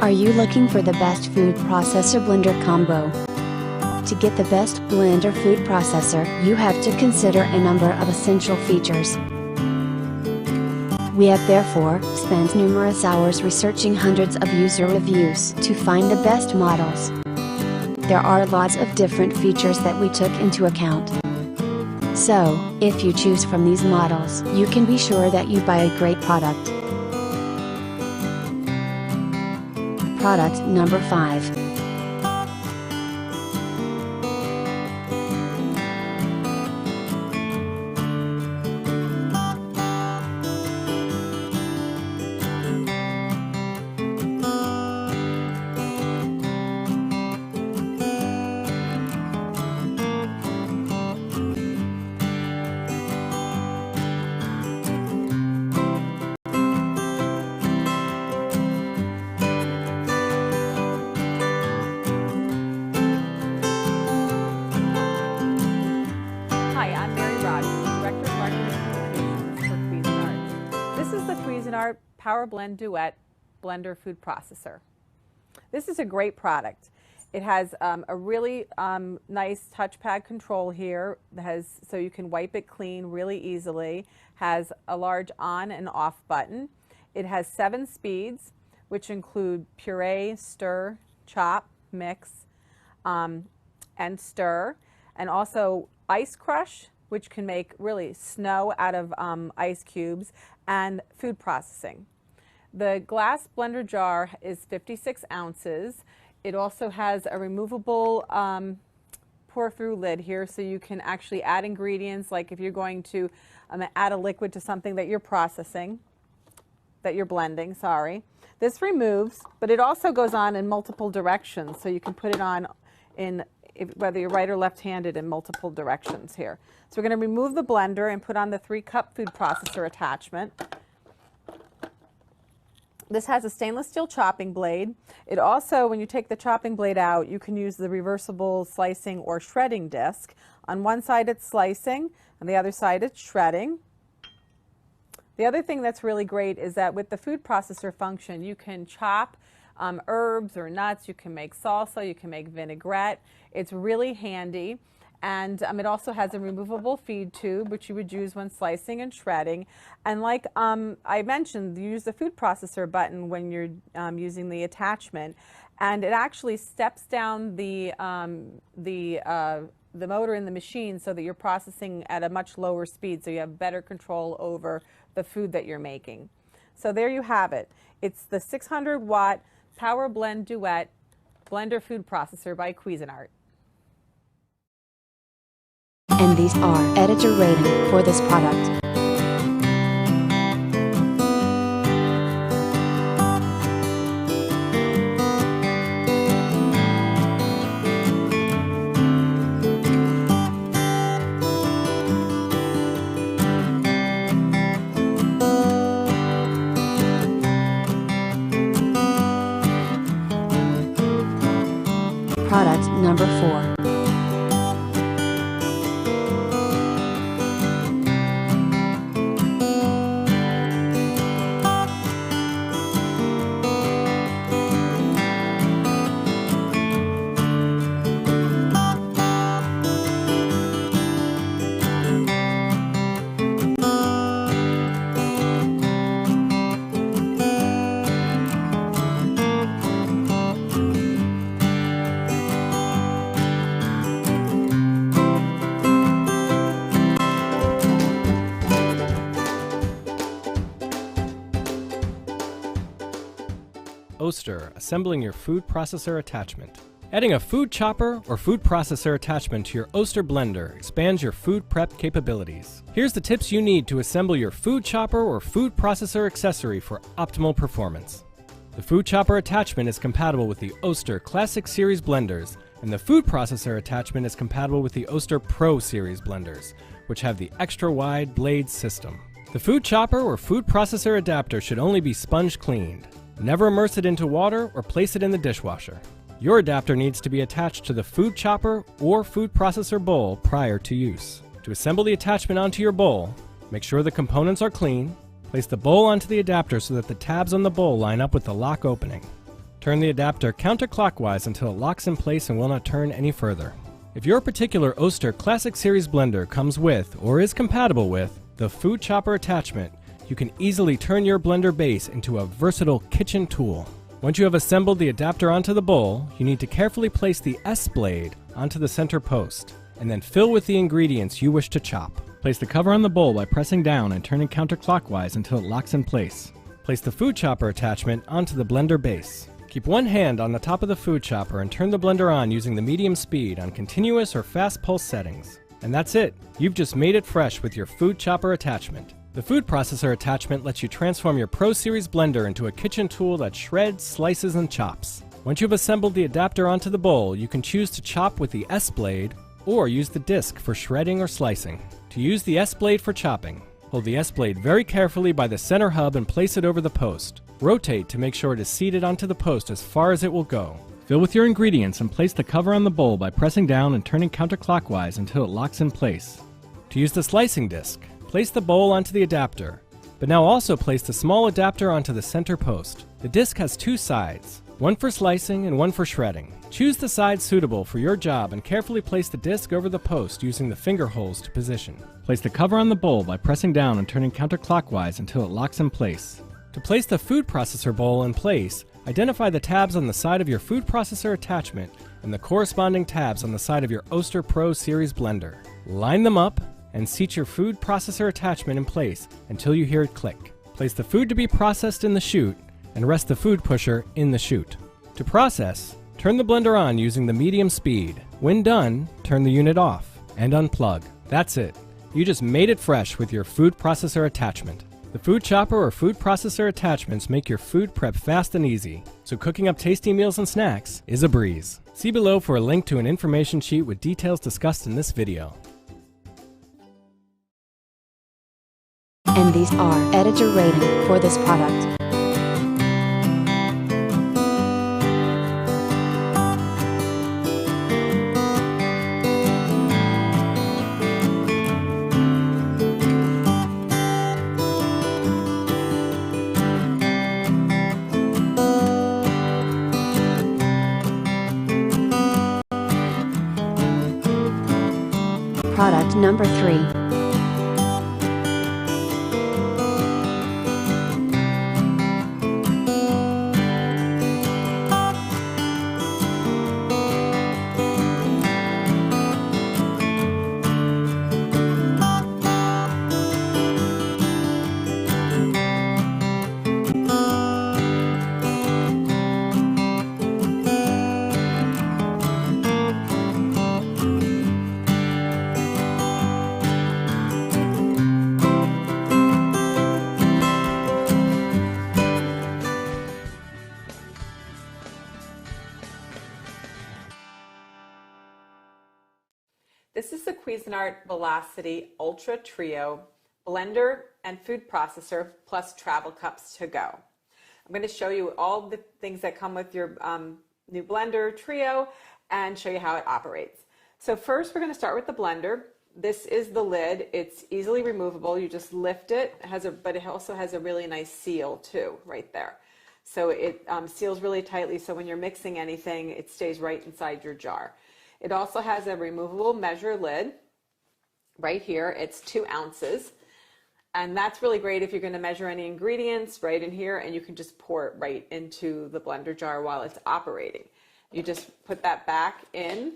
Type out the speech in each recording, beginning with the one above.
Are you looking for the best food processor blender combo? To get the best blender food processor, you have to consider a number of essential features. We have therefore spent numerous hours researching hundreds of user reviews to find the best models. There are lots of different features that we took into account. So, if you choose from these models, you can be sure that you buy a great product. Product number 5. Cuisinart PowerBlend Duet Blender Food Processor. This is a great product. It has a really nice touchpad control here, so you can wipe it clean really easily. Has a large on and off button. It has 7 speeds, which include puree, stir, chop, mix, and stir, and also ice crush, which can make really snow out of ice cubes, and food processing. The glass blender jar is 56 ounces. It also has a removable pour-through lid here, so you can actually add ingredients, like if you're going to add a liquid to something that you're processing, that you're blending, sorry. This removes, but it also goes on in multiple directions, so you can put it on in whether you're right or left-handed in multiple directions here. So we're going to remove the blender and put on the 3-cup food processor attachment. This has a stainless steel chopping blade. It also, when you take the chopping blade out, you can use the reversible slicing or shredding disc. On one side it's slicing, and the other side it's shredding. The other thing that's really great is that with the food processor function, you can chop herbs or nuts, you can make salsa, you can make vinaigrette. It's really handy. And it also has a removable feed tube, which you would use when slicing and shredding. And like I mentioned, you use the food processor button when you're using the attachment. And it actually steps down the motor in the machine so that you're processing at a much lower speed, so you have better control over the food that you're making. So there you have it. It's the 600-watt PowerBlend Duet Blender Food Processor by Cuisinart. And these are editor rating for this product. Product number 4. Oster, assembling your food processor attachment. Adding a food chopper or food processor attachment to your Oster blender expands your food prep capabilities. Here's the tips you need to assemble your food chopper or food processor accessory for optimal performance. The food chopper attachment is compatible with the Oster Classic Series blenders, and the food processor attachment is compatible with the Oster Pro Series blenders, which have the extra wide blade system. The food chopper or food processor adapter should only be sponge cleaned. Never immerse it into water or place it in the dishwasher. Your adapter needs to be attached to the food chopper or food processor bowl prior to use. To assemble the attachment onto your bowl, make sure the components are clean. Place the bowl onto the adapter so that the tabs on the bowl line up with the lock opening. Turn the adapter counterclockwise until it locks in place and will not turn any further. If your particular Oster Classic Series blender comes with, or is compatible with, the food chopper attachment, you can easily turn your blender base into a versatile kitchen tool. Once you have assembled the adapter onto the bowl, you need to carefully place the S-blade onto the center post, and then fill with the ingredients you wish to chop. Place the cover on the bowl by pressing down and turning counterclockwise until it locks in place. Place the food chopper attachment onto the blender base. Keep one hand on the top of the food chopper and turn the blender on using the medium speed on continuous or fast pulse settings. And that's it! You've just made it fresh with your food chopper attachment. The food processor attachment lets you transform your Pro Series blender into a kitchen tool that shreds, slices, and chops. Once you've assembled the adapter onto the bowl, you can choose to chop with the S-blade or use the disc for shredding or slicing. To use the S-blade for chopping, hold the S-blade very carefully by the center hub and place it over the post. Rotate to make sure it is seated onto the post as far as it will go. Fill with your ingredients and place the cover on the bowl by pressing down and turning counterclockwise until it locks in place. To use the slicing disc, place the bowl onto the adapter, but now also place the small adapter onto the center post. The disc has two sides, one for slicing and one for shredding. Choose the side suitable for your job and carefully place the disc over the post using the finger holes to position. Place the cover on the bowl by pressing down and turning counterclockwise until it locks in place. To place the food processor bowl in place, identify the tabs on the side of your food processor attachment and the corresponding tabs on the side of your Oster Pro Series blender. Line them up and seat your food processor attachment in place until you hear it click. Place the food to be processed in the chute and rest the food pusher in the chute. To process, turn the blender on using the medium speed. When done, turn the unit off and unplug. That's it. You just made it fresh with your food processor attachment. The food chopper or food processor attachments make your food prep fast and easy, so cooking up tasty meals and snacks is a breeze. See below for a link to an information sheet with details discussed in this video. And these are editor rating for this product. Product number 3. This is the Cuisinart Velocity Ultra Trio blender and food processor plus travel cups to go. I'm going to show you all the things that come with your new blender Trio and show you how it operates. So first we're going to start with the blender. This is the lid. It's easily removable. You just lift it. But it also has a really nice seal too right there. So it seals really tightly, so when you're mixing anything, it stays right inside your jar. It also has a removable measure lid right here. It's 2 ounces. And that's really great if you're going to measure any ingredients right in here, and you can just pour it right into the blender jar while it's operating. You just put that back in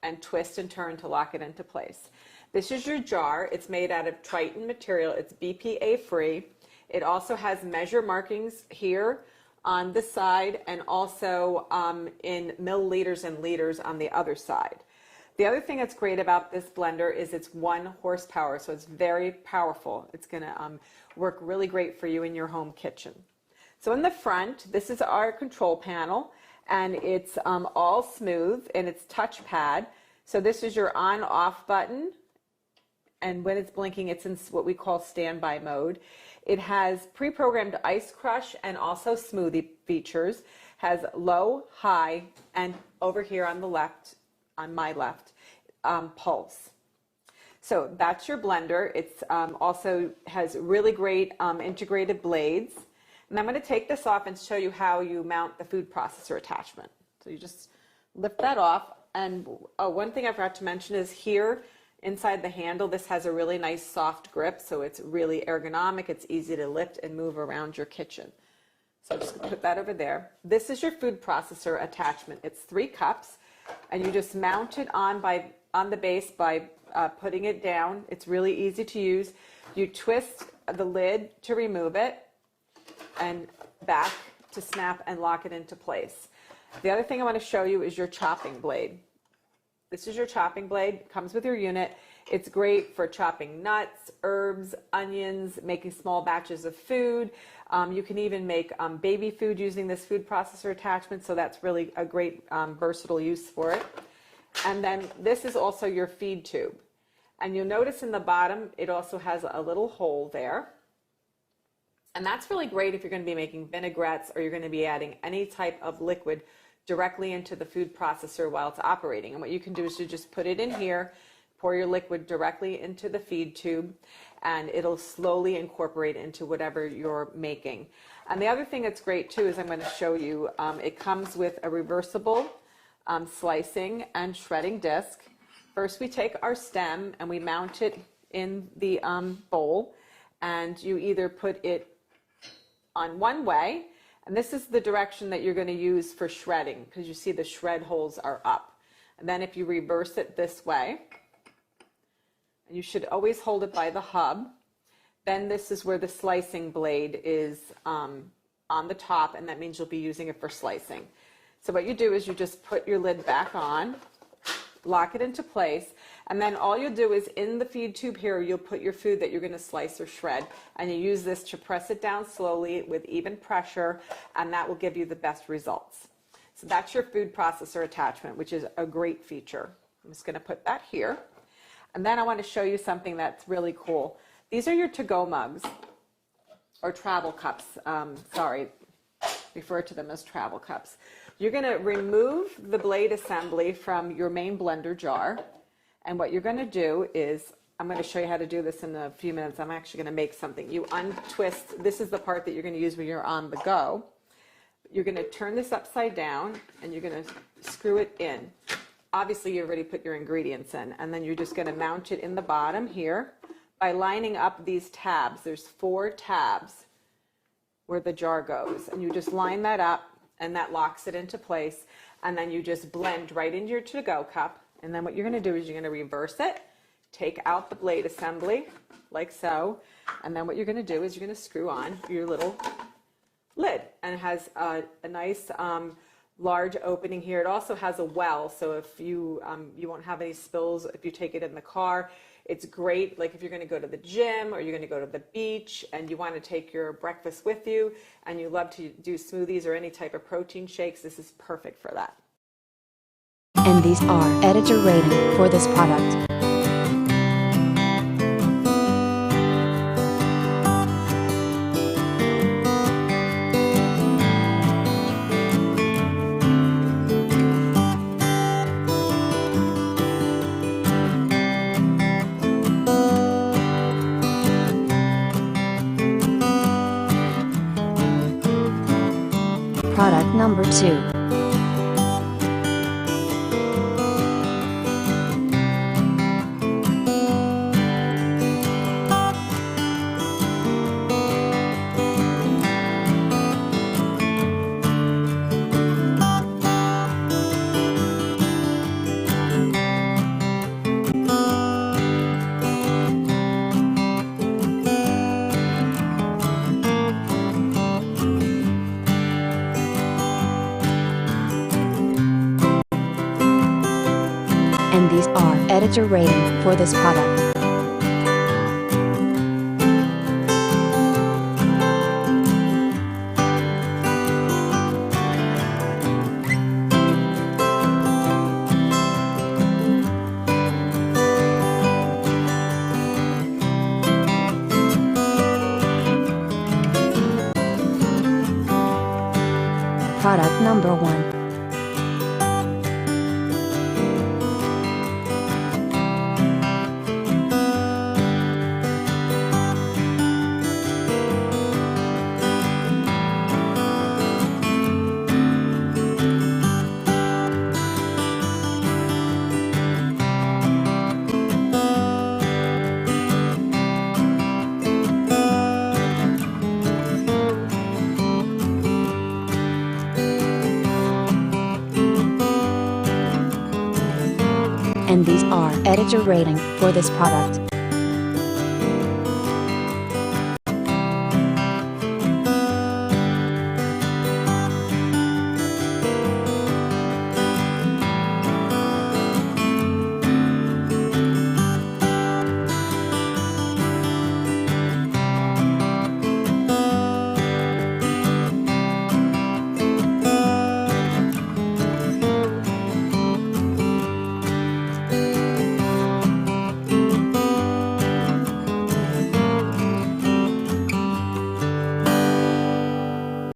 and twist and turn to lock it into place. This is your jar. It's made out of Triton material. It's BPA free. It also has measure markings here on the side and also in milliliters and liters on the other side. The other thing that's great about this blender is it's 1 horsepower, so it's very powerful. It's going to work really great for you in your home kitchen. So in the front, this is our control panel, and it's all smooth, and it's touchpad. So this is your on-off button, and when it's blinking, it's in what we call standby mode. It has pre-programmed ice crush and also smoothie features, has low, high, and over here on the left, on my left, pulse. So that's your blender. It's also has really great integrated blades, And I'm going to take this off and show you how you mount the food processor attachment. So you just lift that off. And one thing I forgot to mention is here inside the handle, this has a really nice soft grip, so it's really ergonomic. It's easy to lift and move around your kitchen. So I'm just going to put that over there. This is your food processor attachment. It's 3 cups, and you just mount it on the base by putting it down. It's really easy to use. You twist the lid to remove it and back to snap and lock it into place. The other thing I want to show you is your chopping blade. This is your chopping blade. It comes with your unit. It's great for chopping nuts, herbs, onions, making small batches of food. You can even make baby food using this food processor attachment, so that's really a great versatile use for it. And then this is also your feed tube. And you'll notice in the bottom, it also has a little hole there. And that's really great if you're going to be making vinaigrettes or you're going to be adding any type of liquid directly into the food processor while it's operating. And what you can do is you just put it in here, pour your liquid directly into the feed tube, and it'll slowly incorporate into whatever you're making. And the other thing that's great too is I'm going to show you, it comes with a reversible slicing and shredding disc. First we take our stem and we mount it in the bowl, and you either put it on one way, and this is the direction that you're going to use for shredding, because you see the shred holes are up. And then if you reverse it this way, and you should always hold it by the hub, then this is where the slicing blade is on the top, and that means you'll be using it for slicing. So what you do is you just put your lid back on, lock it into place, and then all you'll do is in the feed tube here, you'll put your food that you're going to slice or shred, and you use this to press it down slowly with even pressure, and that will give you the best results. So that's your food processor attachment, which is a great feature. I'm just going to put that here. And then I want to show you something that's really cool. These are your to-go mugs, or travel cups. Refer to them as travel cups. You're going to remove the blade assembly from your main blender jar. And what you're going to do is, I'm going to show you how to do this in a few minutes. I'm actually going to make something. You untwist, this is the part that you're going to use when you're on the go. You're going to turn this upside down and you're going to screw it in. Obviously you already put your ingredients in, and then you're just going to mount it in the bottom here by lining up these tabs. There's 4 tabs where the jar goes, and you just line that up, and that locks it into place, and then you just blend right into your to-go cup. And then what you're going to do is you're going to reverse it, take out the blade assembly like so, and then what you're going to do is you're going to screw on your little lid, and it has a nice large opening here. It also has a well, so if you won't have any spills if you take it in the car. It's great, like if you're going to go to the gym or you're going to go to the beach and you want to take your breakfast with you and you love to do smoothies or any type of protein shakes, this is perfect for that. And these are editor rating for this product. Product number 2. And these are editor rating for this product. Product number 1. and these are editor rating for this product.